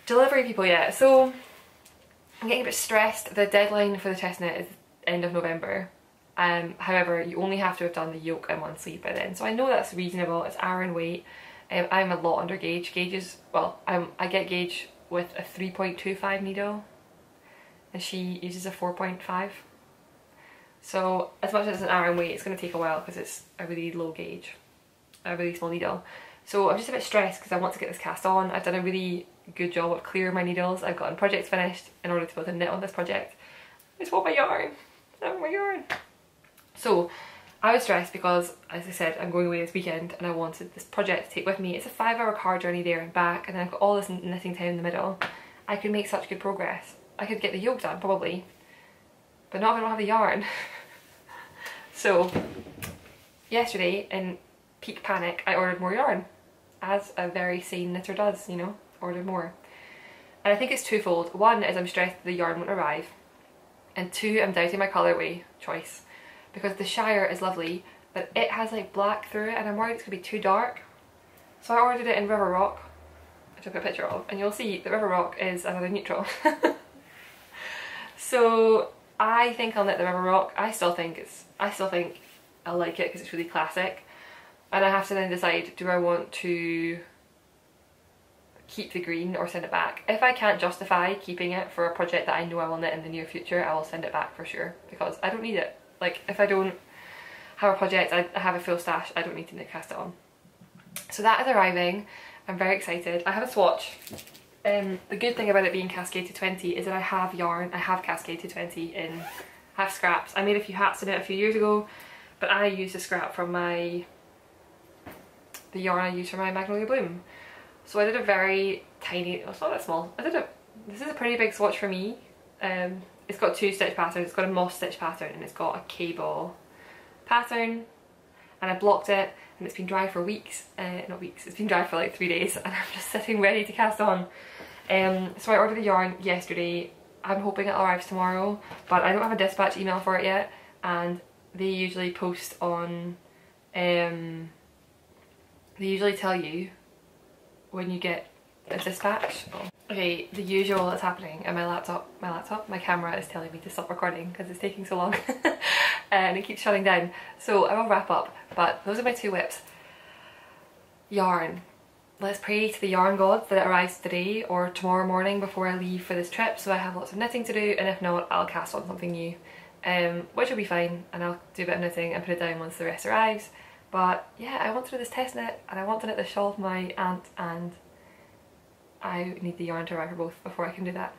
delivery people yet. So I'm getting a bit stressed. The deadline for the test knit is end of November. However, you only have to have done the yoke and one sleeve by then, so I know that's reasonable. It's Aran weight. I'm a lot under gauge. Gauges, well, I get gauge with a 3.25 needle, and she uses a 4.5. So as much as it's an Aran weight, it's going to take a while because it's a really low gauge, a really small needle. So I'm just a bit stressed because I want to get this cast on. I've done a really good job of clearing my needles. I've gotten projects finished in order to be able to knit on this project. I just want my yarn. I want my yarn. So I was stressed because, as I said, I'm going away this weekend, and I wanted this project to take with me. It's a 5-hour car journey there and back, and then I've got all this knitting time in the middle. I could make such good progress. I could get the yoke done probably, but not if I don't have the yarn. So yesterday in peak panic I ordered more yarn, as a very sane knitter does, you know, order more. And I think it's twofold. One is I'm stressed the yarn won't arrive, and two, I'm doubting my colourway choice, because the Shire is lovely but it has like black through it and I'm worried it's going to be too dark. So I ordered it in River Rock, I took a picture of, and you'll see that River Rock is another neutral. So I think I'll knit the River Rock. I still think I'll like it because it's really classic, and I have to then decide, do I want to keep the green or send it back? If I can't justify keeping it for a project that I know I will knit in the near future, I will send it back for sure, because I don't need it. Like, if I don't have a project, I have a full stash, I don't need to knit cast it on. So that is arriving. I'm very excited. I have a swatch. The good thing about it being Cascade to 20 is that I have yarn. I have Cascade to 20 in half scraps. I made a few hats in it a few years ago, but I used a scrap from the yarn I used for my Magnolia bloom. So I did a very tiny, oh, it's not that small. This is a pretty big swatch for me. It's got 2 stitch patterns. It's got a moss stitch pattern and it's got a K-ball pattern, and I blocked it, and it's been dry for weeks. Not weeks, it's been dry for like 3 days, and I'm just sitting ready to cast on. So I ordered the yarn yesterday. I'm hoping it arrives tomorrow, but I don't have a dispatch email for it yet, and they usually post on, they usually tell you when you get a dispatch. Oh. Okay, the usual that's happening, and my camera is telling me to stop recording because it's taking so long and it keeps shutting down. So I will wrap up, but those are my 2 whips. Yarn. Let's pray to the yarn gods that it arrives today or tomorrow morning before I leave for this trip, so I have lots of knitting to do, and if not, I'll cast on something new, which will be fine, and I'll do a bit of knitting and put it down once the rest arrives. But yeah, I want to do this test knit, and I want to knit the shawl for my aunt, and I need the yarn to arrive for both before I can do that.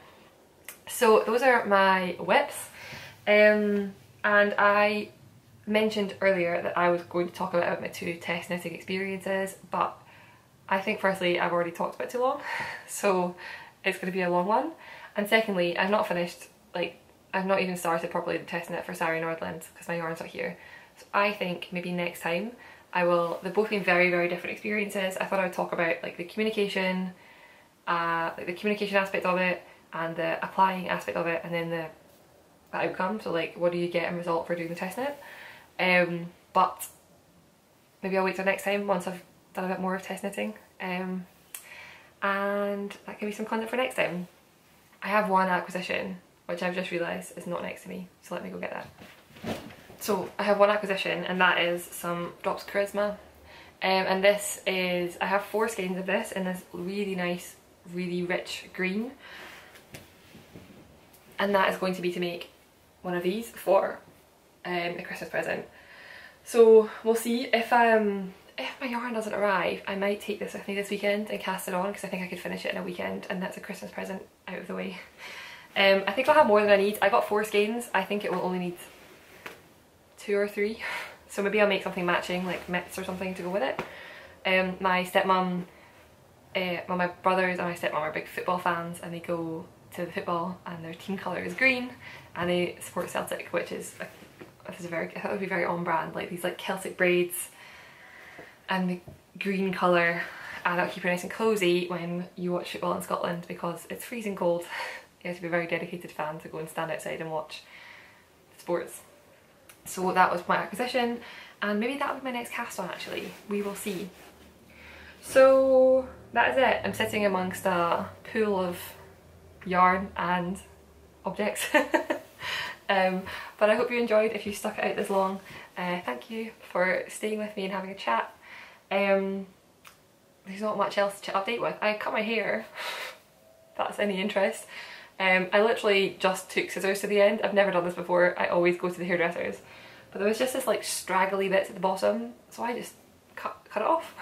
So those are my whips, and I mentioned earlier that I was going to talk about my 2 test knitting experiences, but I think firstly I've already talked about too long, so it's going to be a long one, and secondly I've not finished, like I've not even started properly the test knit for Sari Nordland because my yarn's not here. So I think maybe next time I will, they've both been very, very different experiences. I thought I would talk about like the communication aspect of it and the applying aspect of it, and then the outcome, so like what do you get in result for doing the test knit. But maybe I'll wait till next time once I've done a bit more of test knitting, and that can be some content for next time. I have one acquisition which I've just realised is not next to me, so let me go get that. So I have one acquisition, and that is some Drops Charisma, and this is, I have 4 skeins of this in this really nice, really rich green, and that is going to be to make one of these for a Christmas present. So we'll see. If my yarn doesn't arrive, I might take this with me this weekend and cast it on, because I think I could finish it in a weekend, and that's a Christmas present out of the way. I think I'll have more than I need. I got 4 skeins. I think it will only need 2 or 3, so maybe I'll make something matching, like mitts or something to go with it. My stepmom, well, my brothers and my stepmom are big football fans, and they go to the football and their team colour is green, and they support Celtic, which is I thought it would be very on brand, like these like Celtic braids and the green colour, and that'll keep you nice and cosy when you watch football in Scotland, because it's freezing cold. You have to be a very dedicated fan to go and stand outside and watch sports. So that was my acquisition, and maybe that'll be my next cast on actually, we will see. So that is it. I'm sitting amongst a pool of yarn and objects. But I hope you enjoyed. If you stuck it out this long, thank you for staying with me and having a chat. There's not much else to update with. I cut my hair, if that's any interest. I literally just took scissors to the end. I've never done this before. I always go to the hairdressers, but there was just this like straggly bits at the bottom, so I just cut it off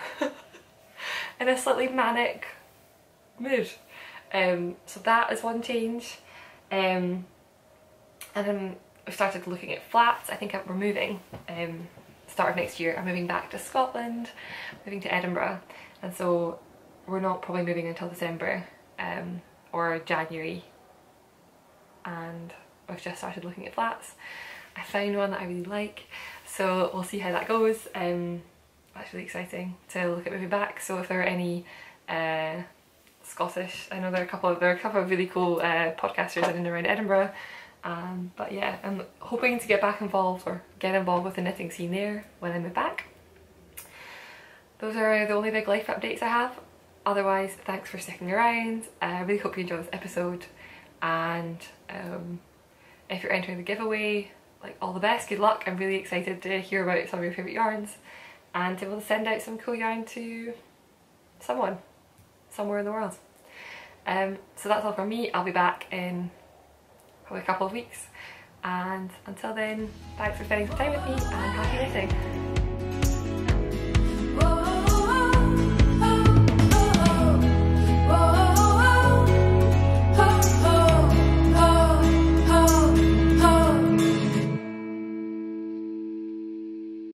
in a slightly manic mood. So that is one change. And then I started looking at flats. I think we're moving, start of next year. I'm moving back to Scotland, moving to Edinburgh, and so we're not probably moving until December or January, and I've just started looking at flats. I found one that I really like, so we'll see how that goes. That's really exciting to look at moving back. So if there are any Scottish, I know there are a couple of really cool podcasters in and around Edinburgh, but yeah, I'm hoping to get back involved or get involved with the knitting scene there when I move back. Those are the only big life updates I have. Otherwise, thanks for sticking around. I really hope you enjoyed this episode, and if you're entering the giveaway, like, all the best, good luck. I'm really excited to hear about some of your favourite yarns and to be able to send out some cool yarn to someone somewhere in the world. So that's all from me. I'll be back in probably a couple of weeks, and until then, thanks for spending some time with me and happy knitting.